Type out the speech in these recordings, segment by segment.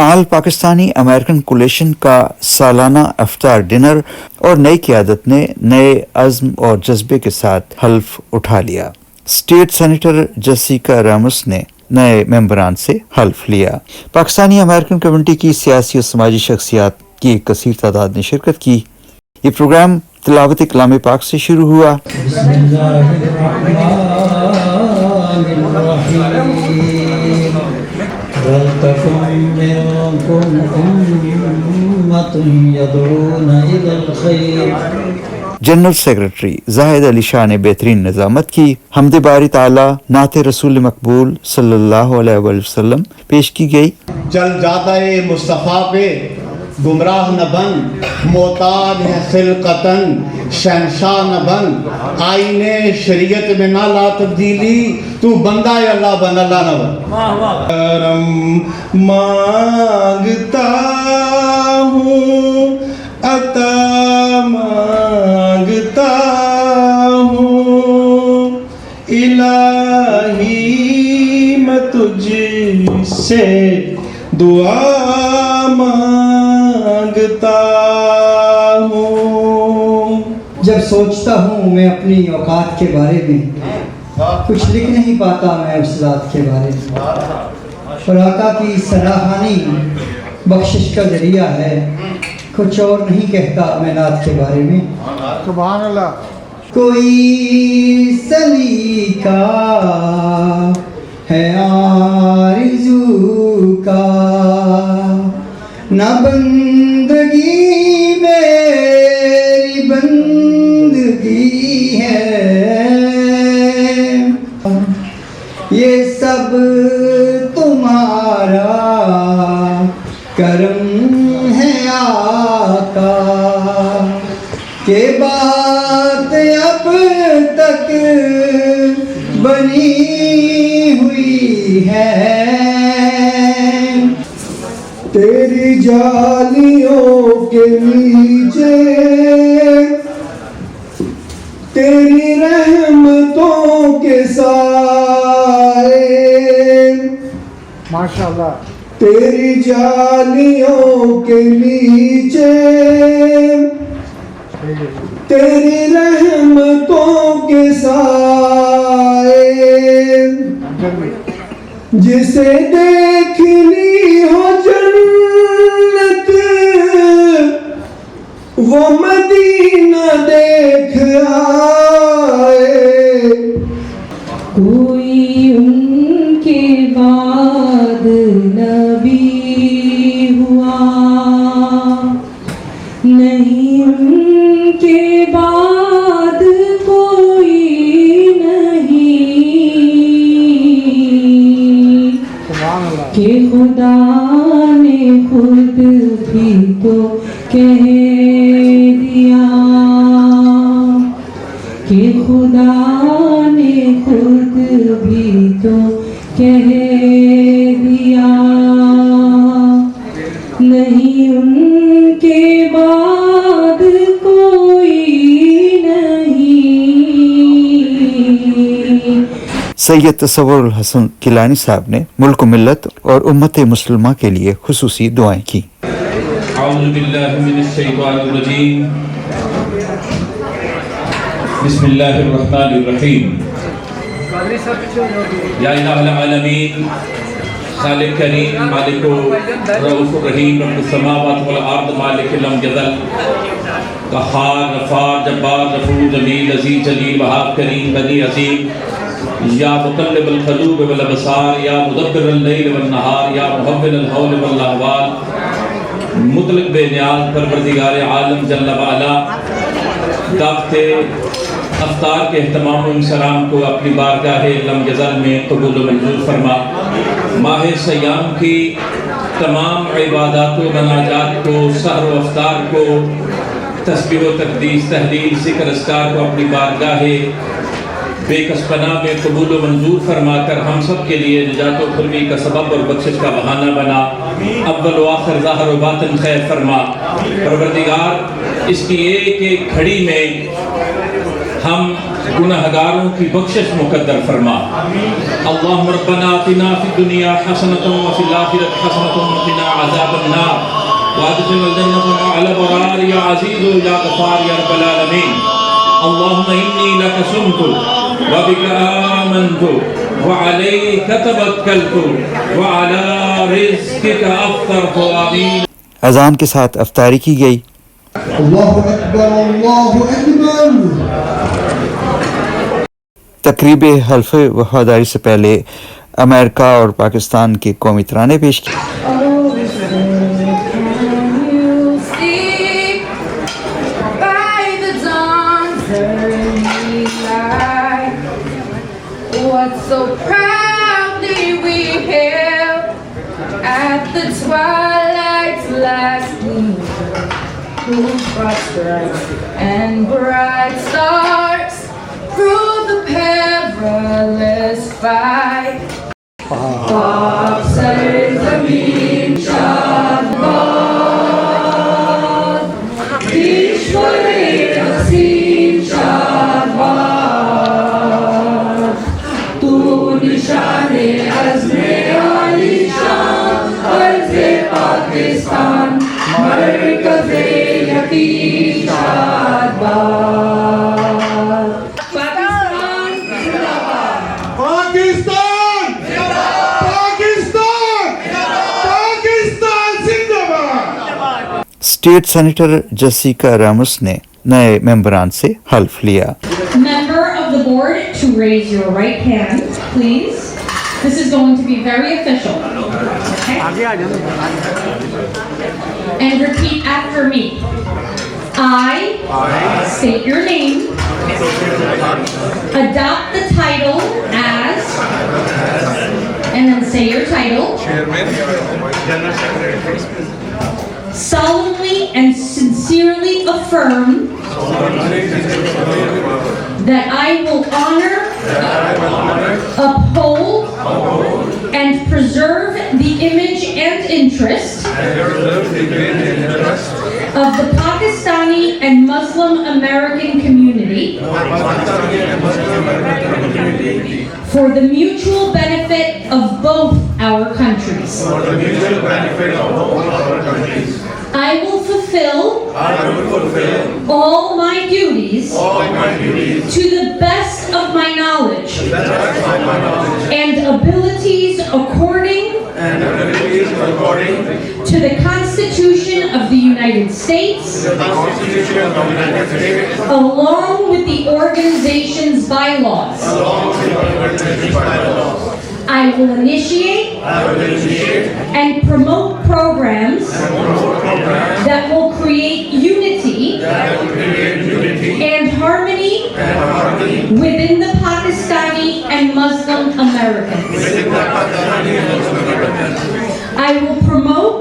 آل Pakistani American coalition کا سالانہ افطار ڈنر اور نئی قیادت نے نئے عزم اور جذبے کے ساتھ حلف اٹھا لیا۔ اسٹیٹ سینیٹر جیسیکا راموس نے نئے ممبران سے حلف لیا۔ پاکستانی امریکن کمیونٹی کی سیاسی اور سماجی شخصیات کی ایک کثیر تعداد نے شرکت کی۔ یہ پروگرام تلاوت کلام پاک سے شروع ہوا۔ بسم اللہ الرحمن الرحیم وَلْتَكُن مِّنكُمْ أُمَّةٌ يَدْعُونَ إِلَى الْخَيْرِ۔ جنرل سیکرٹری زاہد علی شاہ نے بہترین نظامت کی۔ حمد باری تعالی نعت رسول مقبول صلی اللہ علیہ وآلہ وسلم پیش کی گئی۔ چل جاتا ہے مصطفیٰ پہ گمراہ نہ بن، محتاج ہے خلقتاً شہنشاہ نہ بن، آئین شریعت میں نہ لا تبدیلی، تو بندہ اللہ بن اللہ نہ بن۔ کرم مانگتا ہوں عطا مانگتا ہوں، الہی میں تجھ سے دعا مانگتا ہوں۔ جب سوچتا ہوں میں اپنی اوقات کے بارے میں، کچھ لکھ نہیں پاتا میں اس ذات کے بارے میں، اور آقا کی سراہانی بخشش کا ذریعہ ہے، کچھ اور نہیں کہتا میں نعت کے بارے میں۔ سبحان اللہ۔ کوئی سلیقہ ہے آرزو کا، نہ بندگی میری بندگی ہے، یہ سب تمہارا کرم ہے آقا، کہ بات اب تک بنی ہوئی ہے، تیری جالیوں کے نیچے تیری رحمتوں کے سائے، ماشاءاللہ، تیری جالیوں کے نیچے تیری رحمتوں کے سائے، جسے دیکھنی ہو جنت وہ مدینہ دیکھ آئے، کوئی ان کے بعد نبی ہوا نہیں، ان کے بعد کوئی نہیں، کہ خدا نے خود بھی تو کہہ دیا، کہ خدا نے خود بھی تو کہہ دیا، نہیں ان کے بعد کوئی نہیں۔ سید تصور الحسن کیلانی صاحب نے ملک و ملت اور امت مسلمہ کے لیے خصوصی دعائیں کی۔ اعوذ باللہ من الشیطان الرجیم، بسم اللہ الرحمن الرحیم، یا الہ العالمین، خالق کریم، مالک رؤوف الرحیم، رب السماوات والارض، مالک لم یزل، قہار، غفار، جبار، غفور، جمیل، عزیز، جلیل، وہاب، کریم، غنی، عظیم، یا مقلب القلوب والابصار، یا مدبر اللیل والنہار، یا محول الحول والاحوال، مطلق بے نیاز پروردگار عالم جل وعلا، دعوت افطار کے اہتمام و انسلام کو اپنی بارگاہ لم یزل میں قبول و منظور فرما۔ ماہ سیام کی تمام عبادات و مناجات کو، سحر و افطار کو، تسبیح و تقدیس، تحلیل، ذکر، اذکار کو اپنی بارگاہ بے کس پناہ میں قبول و منظور فرما کر ہم سب کے لیے نجات و خلوی کا سبب اور بخشش کا بہانہ بنا، اول و آخر ظاہر و باطن خیر فرما۔ پروردگار اس کی ایک ایک گھڑی میں हम गुनहगारों की बख्शिश मुकद्दर फरमा। अल्लाहुम्मा रब्बना आतिना फिद दुनिया हसनतन व फिल आखिरति हसनतन व क़िना अज़ाबन नार व अदखिलनल जन्नता मअल अबरार या अज़ीज़ु या गफ़ार या रब्बल आलमीन। अल्लाहुम्मा इन्नी लका सुमतु व बिका आमन्तु व अलैका तवक्कलतु व अला रिज़्क़िका अफ़्तरतु आमीन। अजान के साथ अफ्तारी की गई। अल्लाहु अकबर, अल्लाहु अकबर। तकरीब हल्फ वफादारी से पहले अमेरिका और पाकिस्तान के कौमी तराने पेश किए। What so proudly we hailed at the twilight's last gleam, who brought bright and bright stars through the perilous fight. Boxer Zameen Shadbad, Ishwari Naseem Shadbad, Tu Nishane Azme Ali Shan, Arze Pakistan, Markaze Yaqeen Shadbad. Pakistan Zindabad. Pakistan Pakistan Pakistan जिंदाबाद। State senator Jessica Ramos ने नए मेंबरान से हल्फ लिया। Member of the board to raise your right hand, please. This is going to be very official. Okay? And repeat after me. I state your name, adopt the title as, and then say your title, solemnly and sincerely affirm that I will honor, uphold, and preserve the image and interest of the Pakistani and Muslim American community for the mutual benefit of both our countries. I will fulfill all my duties to the best of my knowledge and abilities according to the Constitution of the United States, along with the organization's bylaws. I will initiate and promote programs that will create unity and harmony within the Pakistani and Muslim Americans. I will promote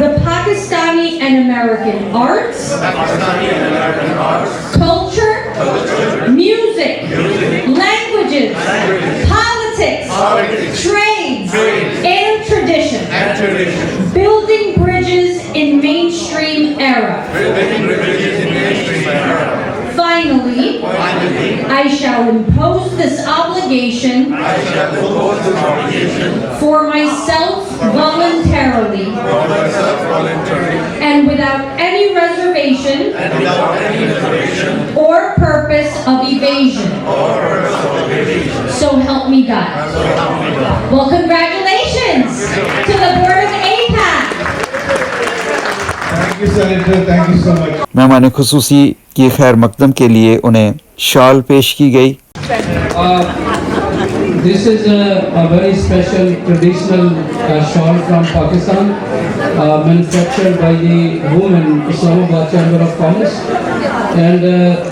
the Pakistani and American arts, culture, music, languages, politics, trades, and tradition, building bridges in mainstream era. Finally, I shall impose this obligation for myself voluntarily and without any reservation or purpose of evasion. So help me God. Well, congratulations to the board of APAC. Thank you, Senator. Thank you so much. मेहमान खुसूसी की खैर मकदम के लिए उन्हें shawl पेश की गई। This is a very special traditional shawl from Pakistan, manufactured by the women Islamabad Chamber of Commerce, and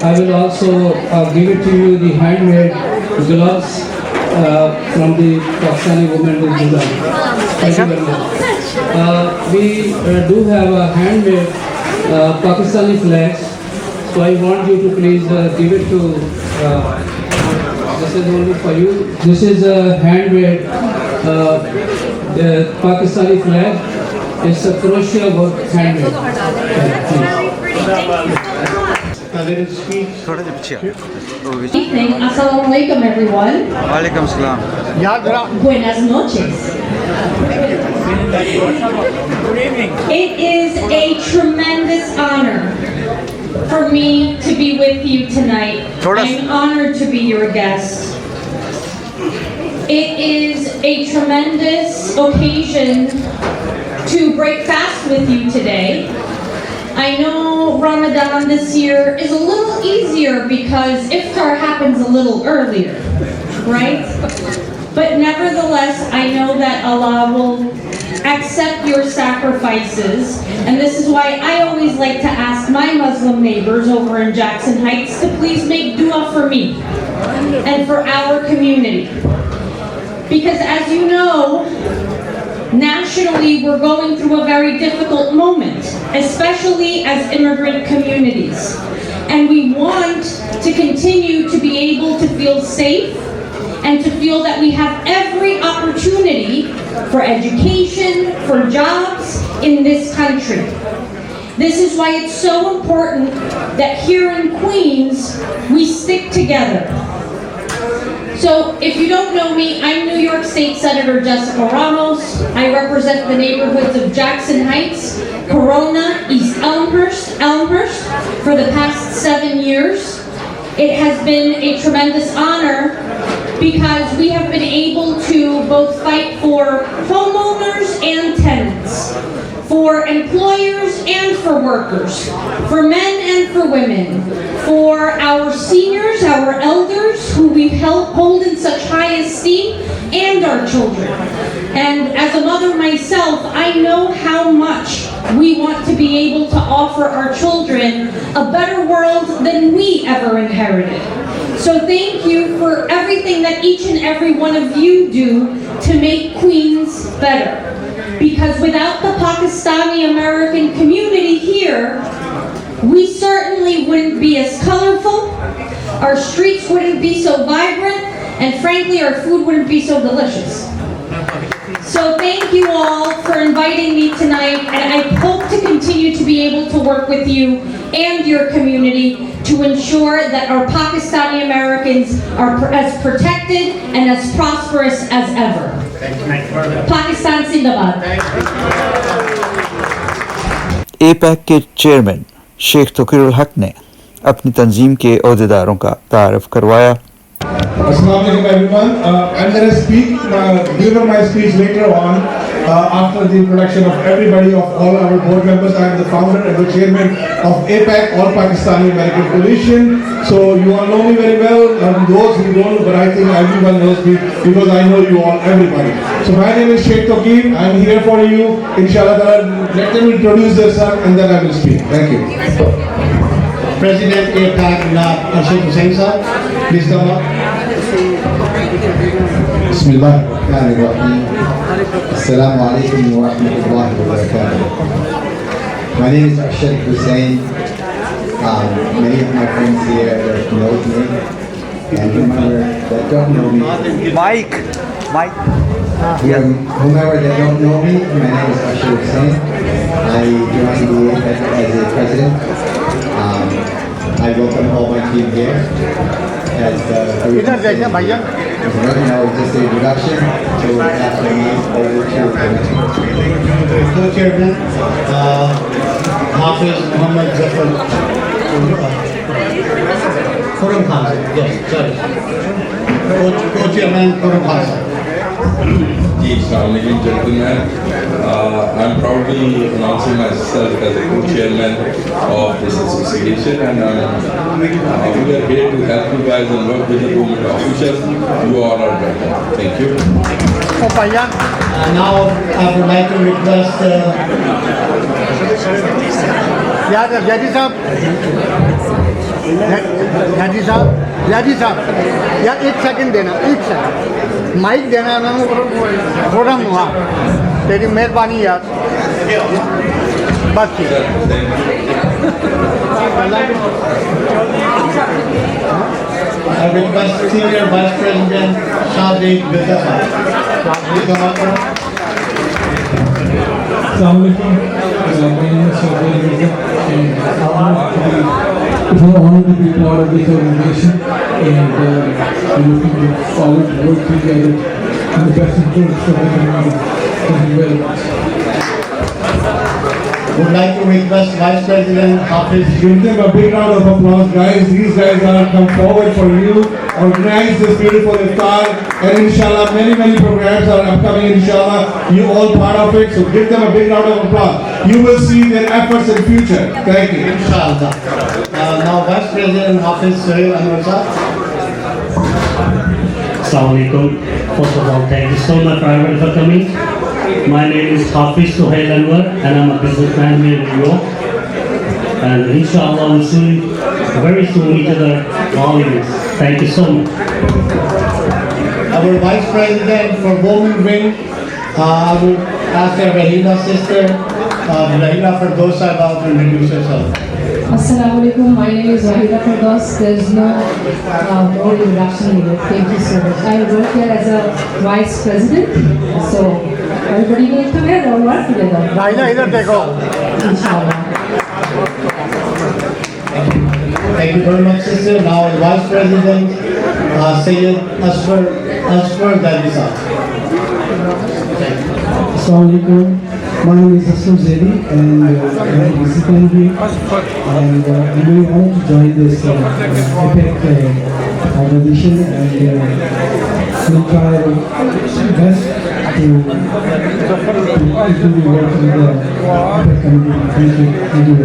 I will also give it to you the handmade gloves from the Pakistani women in Dubai. Thank you very much. We do have a handmade Pakistani flags, so I want you to please give it to. This is only for you. This is a handmade the Pakistani flag. It's a crochet work handmade. little speech. Evening, assalamu alaikum everyone. वालेकुम सलाम. Buenas noches. It is a tremendous honor for me to be with you tonight. I'm honored to be your guest. It is a tremendous occasion to break fast with you today. I know Ramadan this year is a little easier because iftar happens a little earlier, right? But nevertheless, I know that Allah will accept your sacrifices, and this is why I always like to ask my Muslim neighbors over in Jackson Heights to please make dua for me and for our community. Because as you know, nationally we're going through a very difficult moment, especially as immigrant communities. And we want to continue to be able to feel safe and to feel that we have every opportunity for education, for jobs in this country. This is why it's so important that here in Queens, we stick together. So, if you don't know me, I'm New York State Senator Jessica Ramos. I represent the neighborhoods of Jackson Heights, Corona, East Elmhurst for the past 7 years. It has been a tremendous honor because we have been able to both fight for homeowners and tenants, for employers and for workers, for men and for women, for our seniors, our elders, who we hold in such high esteem, and our children. And as a mother myself, I know how much we want to be able to offer our children a better world than we ever inherited. So thank you for everything that each and every one of you do to make Queens better. Because without the Pakistani American community here, we certainly wouldn't be as colorful, our streets wouldn't be so vibrant, and frankly, our food wouldn't be so delicious. So thank you all for inviting me tonight, and I hope to continue to be able to work with you and your community to ensure that our Pakistani Americans are as protected and as prosperous as ever. Pakistan Zindabad. APAC के chairman Sheikh तोकीरुल हक ने अपनी तंजीम के अहदेदारों का तारफ़ करवाया. Assalamualaikum everyone. I'm going to deliver my speech later on after the introduction of everybody, of all our board members. I am the founder and the chairman of APAC, All Pakistani American Coalition. So you all know me very well. Those who don't, but I think everyone knows me because I know you all, everybody. So my name is Sheikh Taqib. I'm here for you. Inshallah, let them introduce themselves and then I will speak. Thank you. President APAC, Ashok Hussain sir, please come up. Bismillahirrahmanirrahim. Assalamu alaikum wa rahmatullahi wa barakatuh. My name is Ashok Hussain. Many of my friends here know me, and whomever that don't know me, Mike. whomever that don't know me, my name is Ashok Hussain. I joined the APEC as a president. I welcome all my team here. As just an introduction to after me over to Co-chairman, Hafiz Muhammad Zafar Khurram Khan, yes, sorry. Co-chairman Khurram Khan. Assalamualaikum gentlemen. I'm proudly announcing myself as a co-chairman of this association, and we are here to help you guys and work with the government officials. You all are welcome. Thank you. Now I would like to request यादी साहब यार एक second देना, एक second mic देना है मैंने programme हुआ, तेरी मेहरबानी यार, बस ठीक है. I request Senior Vice President Shahdeep Birda sir. Assalamualaikum. My name is Shahdeep Birda, and I want to be It's an honor to be part of this organization, and we're looking forward to work together in the best interest of the community. Thank you very much. Would like to request Vice President Hafiz. Give them a big round of applause, guys. These guys are come forward for you, organize this beautiful iftar, and inshallah, many programs are upcoming. Inshallah, you all part of it. So give them a big round of applause. You will see their efforts in future. Thank you. Inshallah. Now Vice President Hafiz Suhail Anwar Sahab. Assalamu alaikum. First of all, thank you so much for everyone for coming. My name is Hafiz Suhail Anwar, and I'm a businessman here in New York. And inshallah, we'll see very soon each other all events. Thank you so much. Our Vice President for Women Wing, I will ask our Rahila sister, Rahila Fardosa, about to introduce herself. Assalamu alaikum. My name is Wahida Firdaus. There is no more introduction needed. Thank you so much. I work here as a vice president. So everybody will together and work together. Raila, idhar dekho. Inshallah. Thank you very much, sister. Now the Vice President, Sayyid Asfar Dalisa. Assalamu alaikum. My name is Aslam Zaidi, and I'm a disciplinary, and I'm very honored to join this epic organization, and we'll try our best to be working with the epic community. Thank you.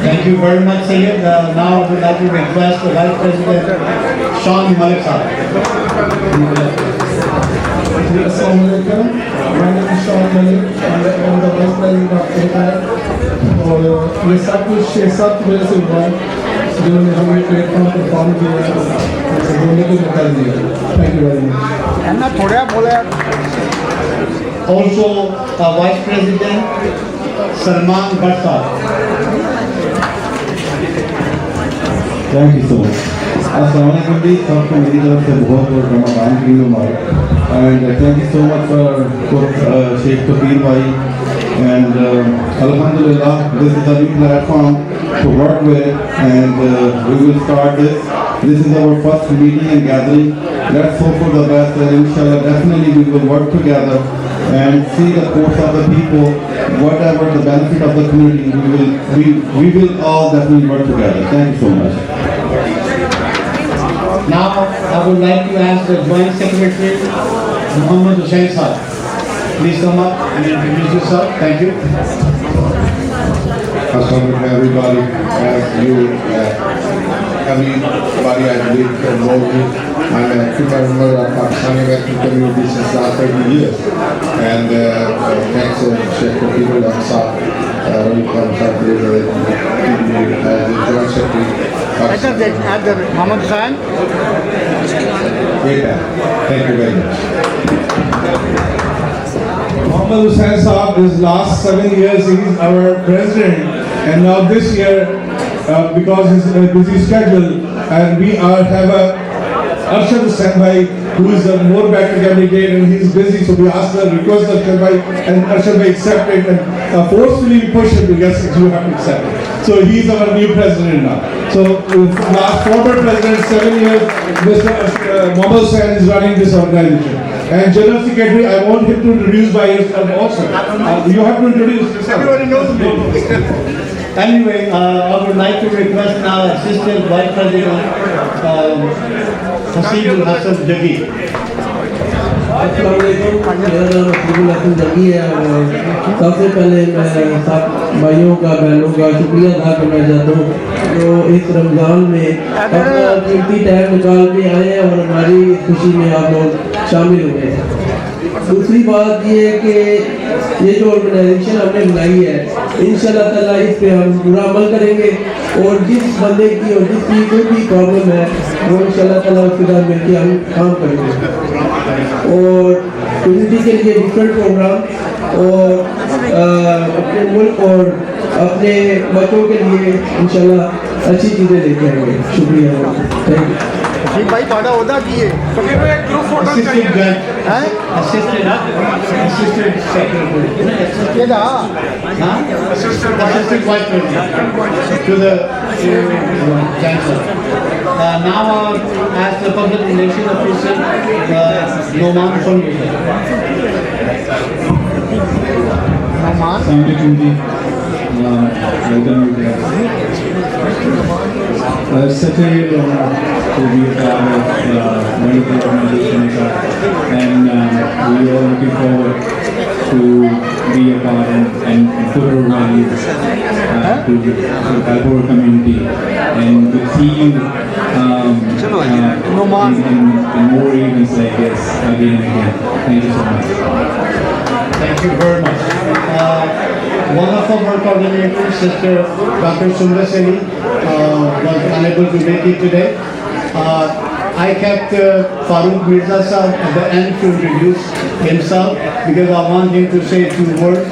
Thank you very much, Sayyid. Now I would like to request the Vice President, Sean Malik Sahab. Assalamu alaikum. My name is Sean Malik, and I'm the Vice President of APAC. और ये सब कुछ 6-7 बजे से हुआ है जिन्होंने हमें प्लेटफॉर्म पर फॉर्म किया बोलने को मौका दिया. Thank you very much. એમના થોડા બોલે. Also, Vice President Salman Bhatt Sahab. Thank you so much. Assalamu alaikum ji, सबको मेरी तरफ से बहुत रमज़ान की मुबारक. And thank you so much for Sheikh Kabir bhai. And Alhamdulillah, this is a new platform to work with, and we will start this. This is our first meeting and gathering. Let's hope for the best, and inshallah, definitely we will work together and see the course of the people, whatever the benefit of the community, we will all definitely work together. Thank you so much. Now I would like to ask the Joint Secretary, Muhammad Hussain Sahab. Please come up and introduce yourself. Thank you. Assalamu alaikum everybody. As you, everybody I believe knows me. I'm an active member of Pakistani American community since last 30 years. And thanks to Sheikh Kabir Ansar, Ravi Khamsar, as the Joint Secretary. Mohammed Hussain. Thank you very much. Muhammad Hussain Saab, this last 7 years he is our president, and now this year because his busy schedule, and we have a Arshad Hussain bhai who is a more better candidate, and he is busy, so we asked the request of Arshad bhai, and Arshad bhai accepted, and forcefully pushed him to yes, you have to accept it. So he is our new president now. So last former president 7 years, Mr. Muhammad Hussain is running this organization. And General Secretary, I want him to introduce by yourself also. You have to introduce yourself. Everybody knows me. Anyway, I would like to request now Assistant Vice President Haseebul Hassan Jaggi. अस्सलाम वालेकुम, मेरा नाम हसीबुल हसन जगी है और सबसे पहले मैं सब भाइयों का बहनों का शुक्रिया अदा करना चाहता हूँ जो इस रमज़ान में अपना कीमती टाइम निकाल के आए हैं और हमारी खुशी में आप लोग शामिल हुए हैं. दूसरी बात ये है कि ये जो ऑर्गेनाइजेशन हमने बनाई है इंशाल्लाह ताला इस पे हम पूरा अमल करेंगे और जिस बंदे की और जिसकी कोई भी प्रॉब्लम है वो इंशाल्लाह ताला उसके साथ मिलकर हम काम करेंगे और कम्युनिटी के लिए डिफरेंट प्रोग्राम और अपने मुल्क और अपने बच्चों के लिए इंशाल्लाह अच्छी चीज़ें लेके आएंगे. शुक्रिया. Thank you. जी भाई बड़ा होदा की है तो फिर एक ग्रुप फोटो चाहिए हैं Assistant Secretary. ये ना Assistant Vice President to the Thanks, sir. Now as the public relation officer, Noman Fonduza. Assalamualaikum ji. Welcome you guys. Such a real honor to be a part of wonderful organization and we are looking forward to be a part and put our values to help our community and to see you in more events like this again and again. Thank you so much. Thank you very much. One of our coordinators, Sister Dr. Sundar Seni, was unable to make it today. I kept Farooq Mirza sir at the end to introduce himself because I want him to say 2 words.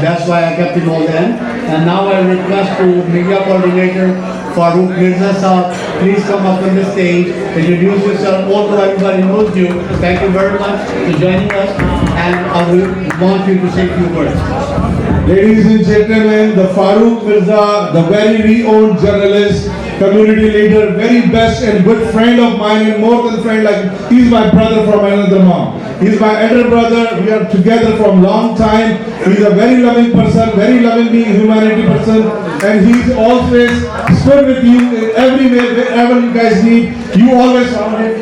That's why I kept him all the end. And now I request to media coordinator Farooq Mirza sir, please come up on the stage, introduce yourself, although everybody knows you. Thank you very much for joining us, and I will want you to say a few words. Ladies and gentlemen, the Farooq Mirza, the very renowned journalist, community leader, very best and good friend of mine, and more than friend, like he's my brother from another mom. He's my elder brother. We are together from long time. He's a very loving person, very loving humanity person, and he's always stood with you in every way, wherever you guys need. You always found him.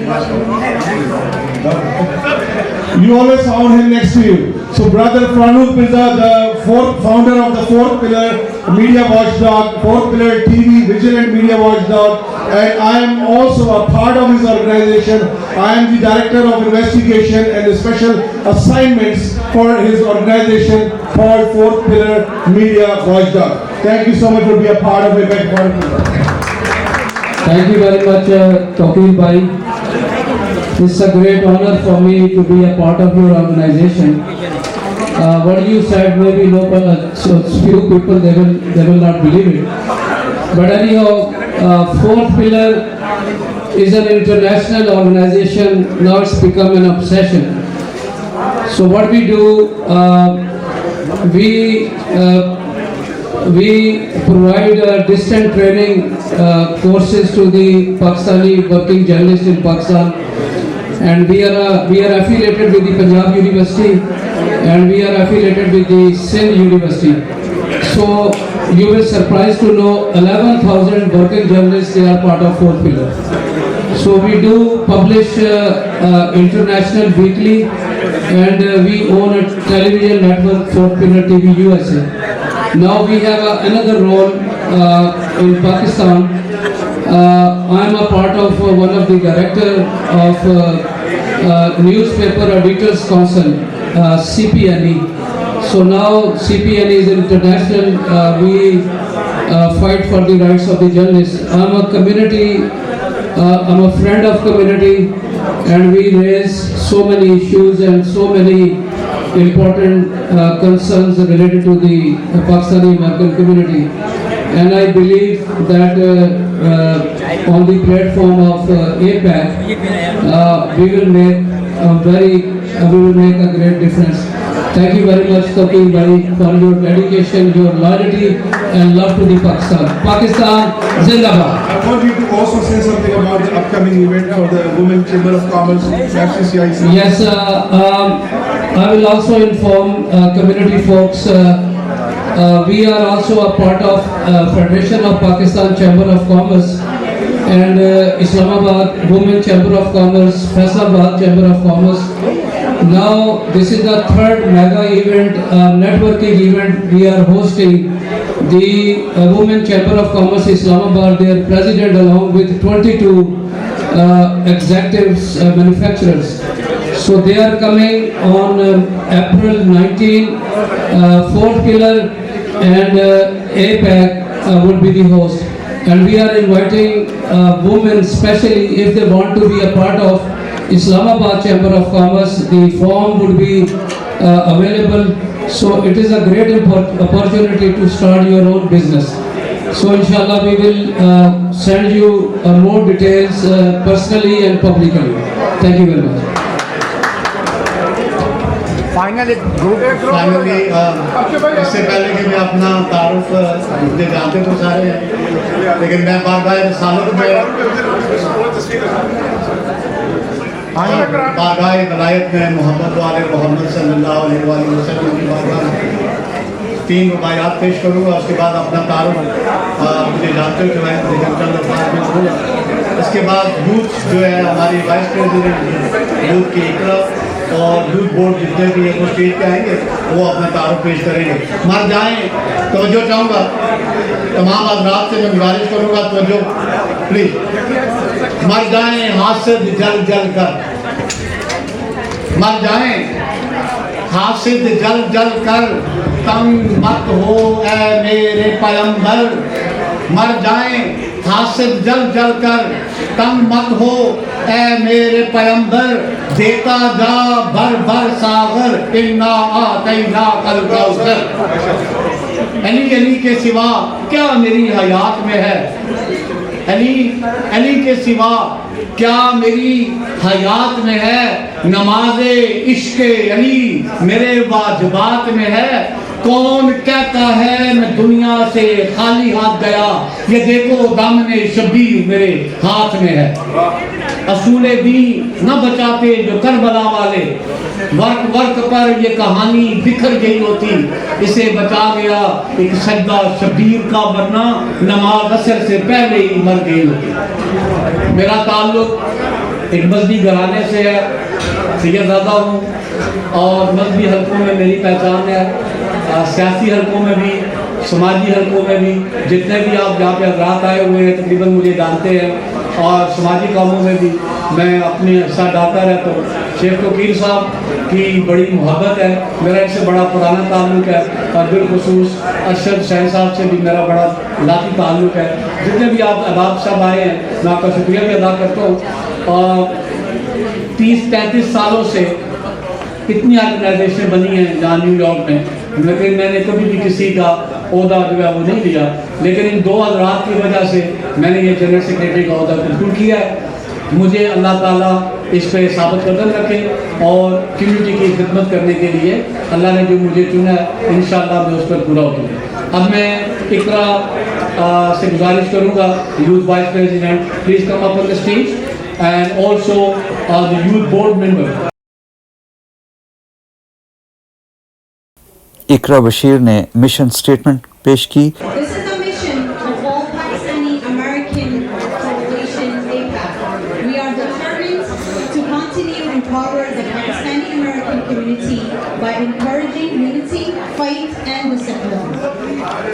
You always found him next to you. So brother Farooq Mirza, the founder of the 4th Pillar Media Watchdog, 4th Pillar TV Vigilant Media Watchdog, and I am also a part of his organization. I am the director of investigation and special assignments for his organization called 4th Pillar Media Watchdog. Thank you so much for being a part of it. Thank you very much, Tawqir Bhai. It's a great honor for me to be a part of your organization. What you said, maybe so few people they will not believe it. But anyhow, 4th Pillar is an international organization. Now it's become an obsession. So what we do, we provide distant training courses to the Pakistani working journalists in Pakistan, and we are affiliated with the Punjab University, and we are affiliated with the Sindh University. So you will surprised to know 11,000 working journalists, they are part of 4th Pillar. So we do publish international weekly, and we own a television network, 4th Pillar TV USA. Now we have another role in Pakistan. I am a part of one of the director of Newspaper Editors Council, CPNE. So now CPNE is international. We fight for the rights of the journalists. I'm a friend of community, and we raise so many issues and so many important concerns related to the Pakistani American community. And I believe that on the platform of APAC, we will make a great difference. Thank you very much, Tawqir Bhai, for your dedication, your loyalty, and love to the Pakistan. Pakistan, Zindabad. I want you to also say something about the upcoming event for the Women Chamber of Commerce, FCCIC. Yes, I will also inform community folks. We are also a part of Federation of Pakistan Chamber of Commerce, and Islamabad Women Chamber of Commerce, Faisalabad Chamber of Commerce. Now this is the 3rd mega event, networking event we are hosting. The Women Chamber of Commerce Islamabad, their president along with 22 executives, manufacturers. So they are coming on April 19, 4th Pillar and APAC would be the host. And we are inviting women, especially if they want to be a part of Islamabad Chamber of Commerce. The form would be available. So it is a great opportunity to start your own business. So inshallah we will send you more details personally and publicly. Thank you very much. Finally, इससे पहले कि मैं अपना तारुफ जानते तो सारे हैं لیکن میں بارگاہ رسالت میں بارگاہ ولایت میں محمد والے محمد صلی اللہ علیہ وآلہ وسلم کی بارگاہ میں 3 رباعیات پیش کروں گا. اس کے بعد اپنا تعارف مجھے جانتے ہو جو ہے لیکن چند الفاظ میں بولوں. اس کے بعد یوتھ جو ہے ہماری وائس پریزیڈنٹ یوتھ کی اقرا اور یوتھ بورڈ جتنے بھی ہیں وہ اسٹیج پہ آئیں گے, وہ اپنا تعارف پیش کریں گے. مر جائیں, توجہ چاہوں گا تمام حضرات سے, میں گزارش کروں گا توجہ پلیز. مر جائیں حاسد جل جل کر, مر جائیں حاسد جل جل کر, تنگ مت ہو اے میرے پیمبر. مر جائیں حاسد جل جل کر, تنگ مت ہو اے میرے پیمبر. دیتا جا بھر بھر ساغر, انا آتیناک الکوثر. علی کے سوا کیا میری حیات میں ہے, علی کے سوا کیا میری حیات میں ہے. نماز عشق علی میرے واجبات میں ہے. کون کہتا ہے میں دنیا سے خالی ہاتھ گیا, یہ دیکھو دامن شبیر میرے ہاتھ میں ہے. اصول دین نہ بچاتے جو کربلا والے, ورق ورق پر یہ کہانی بکھر گئی ہوتی. اسے بچا گیا ایک سجدہ شبیر کا, ورنہ نماز اثر سے پہلے ہی مر گئی ہوتی. میرا تعلق ایک مذہبی گھرانے سے ہے, سید زادہ ہوں, اور مذہبی حلقوں میں میری پہچان ہے. سیاسی حلقوں میں بھی, سماجی حلقوں میں بھی, جتنے بھی آپ جہاں پہ حضرات آئے ہوئے ہیں تقریباً مجھے جانتے ہیں, اور سماجی کاموں میں بھی میں اپنی حصہ ڈالتا رہتا ہوں. شیخ توقیر صاحب کی بڑی محبت ہے, میرا ان سے بڑا پرانا تعلق ہے, اور بالخصوص ارشد شاہین صاحب سے بھی میرا بڑا ذاتی تعلق ہے. جتنے بھی آپ احباب صاحب آئے ہیں میں آپ کا شکریہ بھی ادا کرتا ہوں. اور 30-35 سالوں سے اتنی آرگنائزیشنیں بنی ہیں جہاں نیو یارک میں, لیکن میں نے کبھی بھی کسی کا عہدہ جو ہے وہ نہیں لیا. لیکن ان 2 حضرات کی وجہ سے میں نے یہ جنرل سیکریٹری کا عہدہ بالکل کیا ہے. مجھے اللہ تعالیٰ اس پہ ثابت قدم رکھے, اور کمیونٹی کی خدمت کرنے کے لیے اللہ نے جو مجھے چنا ہے انشاءاللہ میں اس پر پورا اتروں. اب میں اقرا سے گزارش کروں گا, youth vice president, please come up on the stage, and also the youth board member. Iqra Bashir نے مشن سٹیٹمنٹ پیش کی. This is the mission of all Pakistani American Coalition APAC. We are determined to continue and empower the Pakistani American community by encouraging unity, faith, and discipline.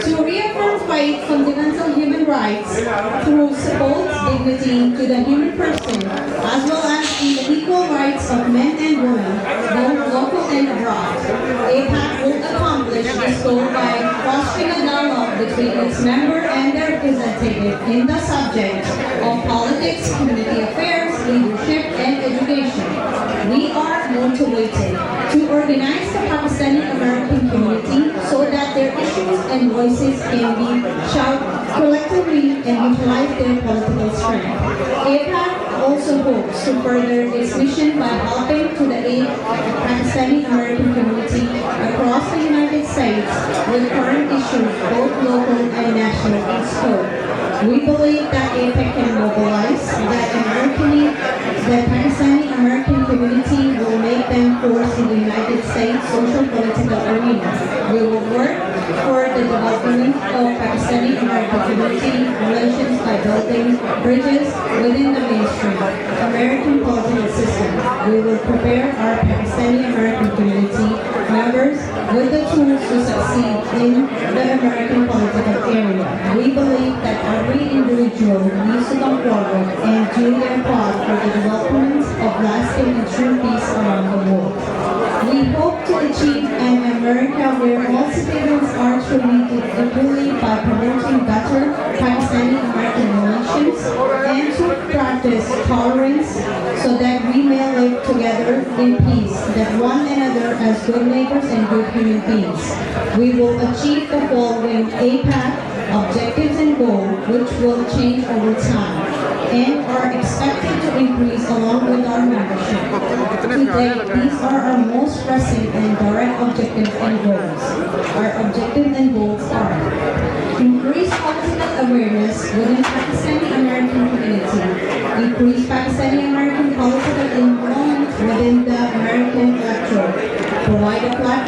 To reaffirm fight fundamental human rights through support, dignity to the human person, as well as in the equal rights of men and women, both local and abroad. APAC will accomplish this goal by fostering a dialogue between its member and their representative in the subject of politics, community affairs, leadership, and education. We are motivated to organize the Pakistani American community so that their issues and voices can be shouted collectively and utilize their political strength. APAC also hopes to further its mission by helping to the aid of the Pakistani American community across the United States with current issues both local and national in scope. We believe that APAC can mobilize the Pakistani American community will make them force in the United States social political arena. We will work for the development of Pakistani American community relations by building bridges within the mainstream American political system. We will prepare our Pakistani American community members with the tools to succeed in the American political area. We believe that every individual needs to come forward and do their part for the development of lasting and true peace around the world. We hope to achieve an America where all citizens are treated equally by promoting better Pakistani-American relations and to practice tolerance so that we may live together in peace, that one another as good neighbors and good human beings. We will achieve the following APAC objectives and goals, which will change over time and are expected to increase along with our membership. Today, these are our most pressing and direct objectives and goals. Our objectives and goals are increase political awareness with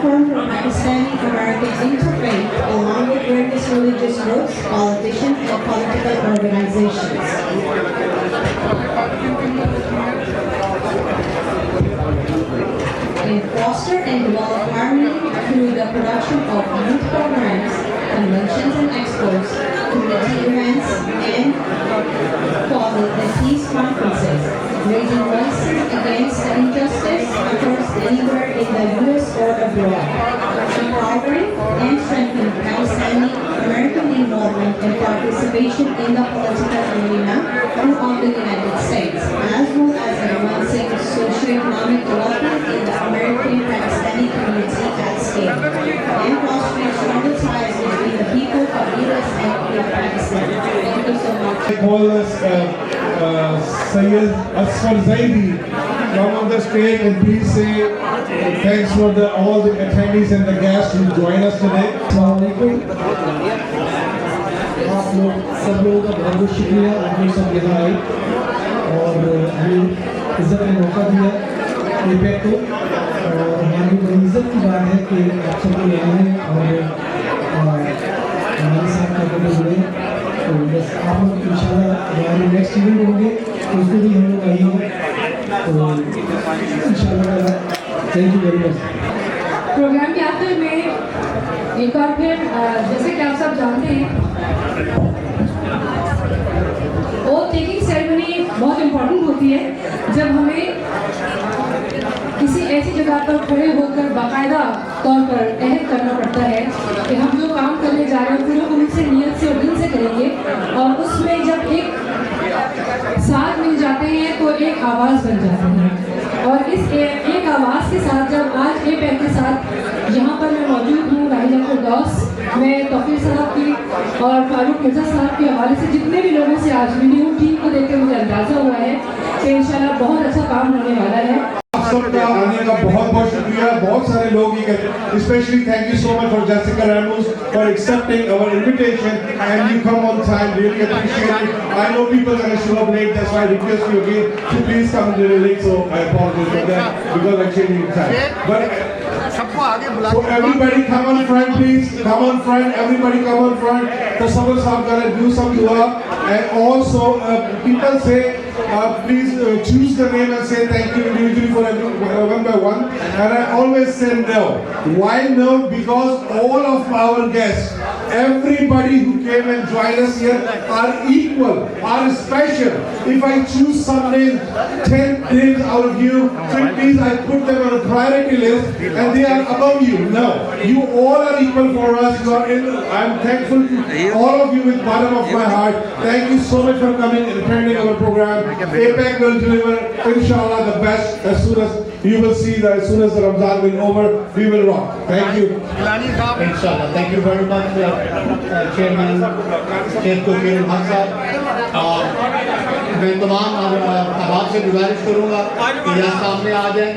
platform for Pakistani American interfaith along with various religious groups, politicians, and political organizations. And foster and develop harmony through the production of youth programs, conventions and expos, community events, and the peace conferences, raising voices against injustice occurs anywhere in the U.S. or abroad, empowering and strengthening Pakistani American involvement and participation in the political arena throughout the United States, as well as advancing socio-economic development in the American Pakistani community at scale, and fostering stronger ties between the people of U.S. and Pakistan. Thank you so much. I call us Sayyid Asfar Zaidi, come on the stage and please say thanks for all the attendees and the guests who join us today. आप लोग सब लोगों का बहुत बहुत शुक्रिया, आप लोग सब यहाँ आए और हमें इज्जत का मौका दिया APEC को, और हमारी बड़ी इज्जत की बात है कि आप सब लोग यहाँ हैं और हमारे साथ करके जुड़े। तो बस आप लोग इंशाल्लाह हमारे नेक्स्ट इवेंट होंगे उसको भी हम लोग आइए, तो इंशाल्लाह। Thank you very much. Program के आखिर में एक बार फिर जैसे कि आप सब जानते हैं, ओथ टेकिंग सेरेमनी बहुत इम्पोर्टेंट होती है जब हमें किसी ऐसी जगह पर खड़े होकर बाकायदा तौर पर अहद करना पड़ता है कि हम जो काम करने जा रहे हैं पूरे उम्र से, नियत से और दिल से करेंगे, और उसमें जब एक साथ मिल जाते हैं तो एक आवाज़ बन जाती है। और इस एक आवाज़ के साथ जब आज APEC के साथ यहाँ पर मैं मौजूद हूँ, राहिला फिरदौस, मैं तौफीक साहब की और फारूक मिर्ज़ा साहब के हवाले से जितने भी लोगों से आज मिली हूँ, टीम को देख कर मुझे अंदाज़ा हुआ है कि इंशाल्लाह बहुत अच्छा काम होने वाला है। सबका आने का बहुत बहुत शुक्रिया। बहुत सारे लोग ये कहते, specially thank you so much for Jessica Ramos for accepting our invitation and you come on time, really appreciate it. I know people are going to show up late, that's why I request you again to please come a little late, so I apologize for that because I changed the time. But so everybody come on front, please. Come on front. Everybody come on front. Tasawwur Sahab gonna do some dua, and also people say please choose the name and say thank you individually for one by one. And I always say no. Why no? Because all of our guests, everybody who came and joined us here are equal, are special. If I choose some names, 10 names out of you, so please I put them on a priority list and they are above you. No, you all are equal for us. You are in, I'm thankful to all of you with bottom of my heart. Thank you so much for coming and attending our program. APEC will deliver, inshallah, the best as soon as you will see that as soon as the Ramadan will over, we will rock. Thank you. Inshallah. Thank you very much, Chairman Sheikh Tawfiq Haq Sahab. मैं तमाम अहबाब से गुजारिश करूँगा कि यहाँ सामने आ जाए।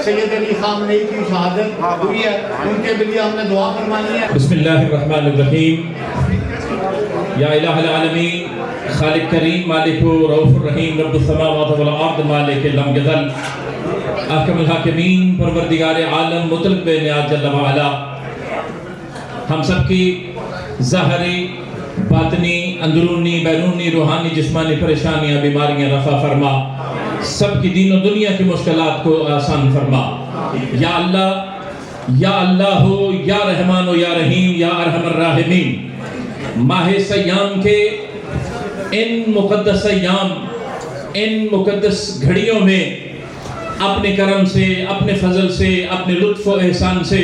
सैयद अली खान नई की शहादत हुई है, उनके लिए हमने दुआ फरमानी है। बिस्मिल्लाहिर्रहमानिर्रहीम। या इलाहल आलमीन, खालिक करीम, मालिक रऊफुर रहीम, रब्बुस समावाति वल अर्द, मालिक लम यज़ल, अहकमुल हाकिमीन, परवरदिगार आलम, मुतलक बेनियाज जल्ल व अला, हम सब की ज़ाहरी, बातनी, अंदरूनी, बैरूनी, रूहानी, जिस्मानी परेशानियाँ, बीमारियाँ रफ़ा फरमा, सब की दीन और दुनिया की मुश्किलात को आसान फरमा। या अल्लाह, या अल्लाह हो, या रहमान हो, या रहीम, या अरहमर राहिमीन, माह सयाम के इन मुक़द्दस अय्याम, इन मुक़द्दस घड़ियों में अपने करम से, अपने फजल से, अपने लुत्फ़ व एहसान से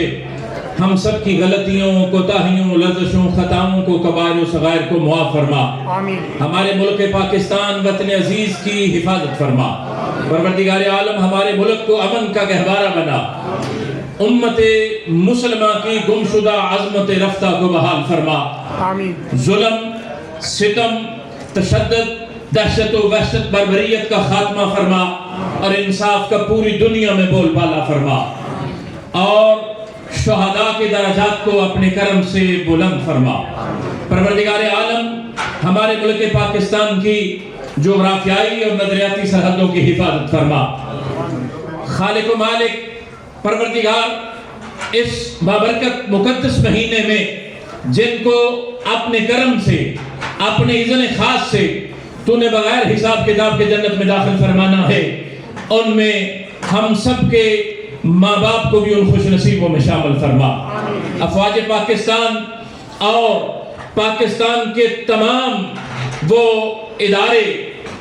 हम सब की गलतियों, कोताहियों, लज़्ज़ों, खताओं को, कबायर व सगायर को मुआफ़ फरमा। हमारे मुल्क पाकिस्तान वतन अजीज़ की हिफाजत फरमा। परवरदिगार आलम हमारे मुल्क को अमन का गहवारा बना। उम्मते मुसलमा की गुमशुदा अज़मत रफ्ता को बहाल फरमा। जुल्म, सितम, तशद्दुद, दहशत व वहशत, बर्बरियत का खात्मा फरमा और इंसाफ का पूरी दुनिया में बोलबाला फरमा और शुहदा के दराजात को अपने करम से बुलंद फरमा। परवरदिगार आलम हमारे मुल्क पाकिस्तान की जोग्राफियाई और नजरियाती सरहदों की हिफाजत फरमा। खालिक व मालिक परवरदिगार اس بابرکت مقدس مہینے میں جن کو اپنے کرم سے اپنے اذن خاص سے تو نے بغیر حساب کتاب کے جنت میں داخل فرمانا ہے، ان میں ہم سب کے ماں باپ کو بھی ان خوش نصیبوں میں شامل فرما۔ افواج پاکستان اور پاکستان کے تمام وہ ادارے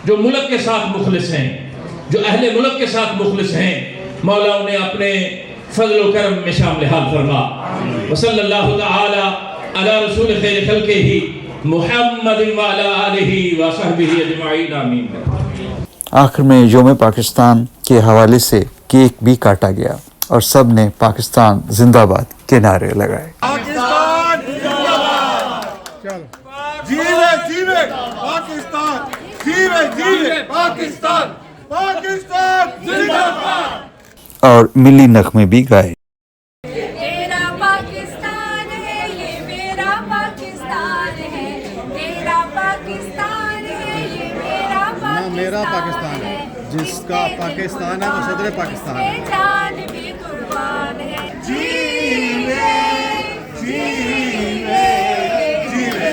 جو ملک کے ساتھ مخلص ہیں، جو اہل ملک کے ساتھ مخلص ہیں، مولا انہیں اپنے فضل و کرم میں شامل حال فرما۔ وصلی اللہ تعالی علی رسول خیر خلقہ محمد وعلی آلہ وصحبہ اجمعین، آمین۔ آخر میں یوم پاکستان کے حوالے سے کیک بھی کاٹا گیا اور سب نے پاکستان زندہ باد کے نعرے لگائے۔ پاکستان زندہ باد، جیوے جیوے پاکستان، جیوے جیوے پاکستان، پاکستان زندہ باد، اور ملی نغمے بھی گائے۔ میرا پاکستان ہے، یہ میرا پاکستان ہے، میرا پاکستان ہے، یہ میرا پاکستان ہے، جس کا پاکستان ہے وہ صدر پاکستان ہے۔ جان بھی قربان ہے، جیوے جیوے جیوے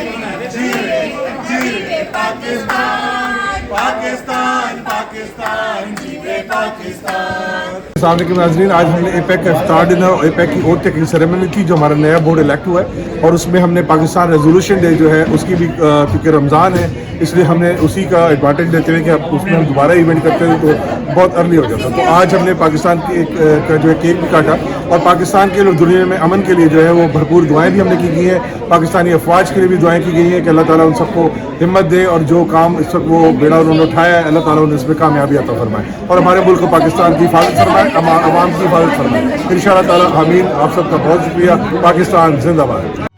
جیوے جیوے پاکستان، پاکستان پاکستان جیوے پاکستان۔ السلام علیکم ناظرین، آج ہم نے ایپیک کا افطار ڈنر اور ایپیک کی اوتھ ٹیکنگ سیریمنی کی، جو ہمارا نیا بورڈ الیکٹ ہوا ہے، اور اس میں ہم نے پاکستان ریزولوشن ڈے جو ہے اس کی بھی، کیونکہ رمضان ہے اس لیے ہم نے اسی کا ایڈوانٹیج لیتے ہوئے کہ اب اس میں ہم دوبارہ ایونٹ کرتے ہیں تو بہت ارلی ہو جاتا ہے، تو آج ہم نے پاکستان کی کا جو ہے کیک بھی کاٹا، اور پاکستان کے لوگ دنیا میں امن کے لیے جو ہے وہ بھرپور دعائیں بھی ہم نے کی ہیں، پاکستانی افواج کے لیے بھی دعائیں کی گئی ہیں کہ اللہ تعالیٰ ان سب کو ہمت دے، اور جو کام اس وقت وہ بیڑا انہوں نے اٹھایا ہے اللہ تعالیٰ انہیں اس میں کامیابی عطا فرمائے، اور ہمارے ملک کو پاکستان کی حفاظت فرمائے، عوام کی حفاظت فرمائے، ان شاء اللہ تعالیٰ۔ آمین۔ آپ سب کا بہت شکریہ۔ پاکستان زندہ باد۔